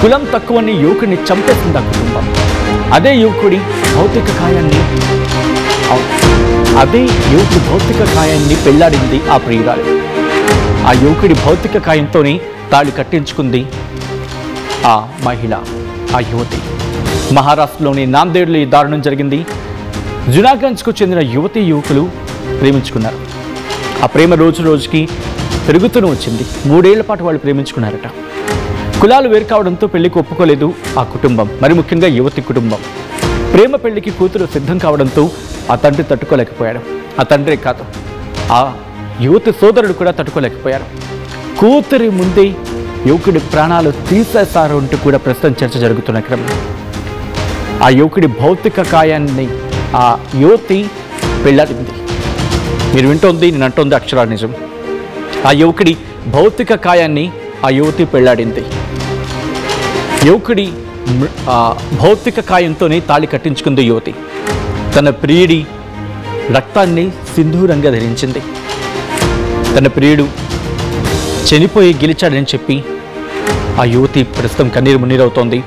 కులం తక్కువని యువకుడిని చంపేసింది ఆ కుటుంబం. అదే యువకుడి భౌతిక కాయాన్ని పెళ్లాడింది ఆ ప్రియురాలు. ఆ యువకుడి భౌతిక కాయంతోనే తాళి కట్టించుకుంది ఆ మహిళ, ఆ యువతి. మహారాష్ట్రలోని నాందేడ్లో ఈ దారుణం జరిగింది. జునాగంజ్కు చెందిన యువకులు ప్రేమించుకున్నారు. ఆ ప్రేమ రోజు రోజుకి పెరుగుతూనే వచ్చింది. 3 ఏళ్ల పాటు వాళ్ళు ప్రేమించుకున్నారట. కులాలు వేరు కావడంతో పెళ్లికి ఒప్పుకోలేదు ఆ కుటుంబం, మరి ముఖ్యంగా యువతి కుటుంబం. ప్రేమ పెళ్లికి కూతురు సిద్ధం కావడంతో ఆ తండ్రి తట్టుకోలేకపోయాడు. ఆ తండ్రే కాదు, ఆ యువతి సోదరుడు కూడా తట్టుకోలేకపోయారు. కూతురి ముందే యువకుడి ప్రాణాలు తీసేశారు అంటూ కూడా ప్రస్తుతం చర్చ జరుగుతున్న క్రమం. ఆ యువకుడి భౌతిక కాయాన్ని ఆ యువతి పెళ్లాడింది. మీరు వింటోంది, నేను అంటోంది అక్షరాల నిజం. ఆ యువకుడి భౌతిక కాయాన్ని ఆ యువతి పెళ్లాడింది. యువకుడి భౌతిక కాయంతోనే తాళి కట్టించుకుంది యువతి. తన ప్రియుడి రక్తాన్ని సింధూరంగా ధరించింది. తన ప్రియుడు చనిపోయి గెలిచాడని చెప్పి ఆ యువతి ప్రస్తుతం కన్నీరు మున్నీరవుతోంది.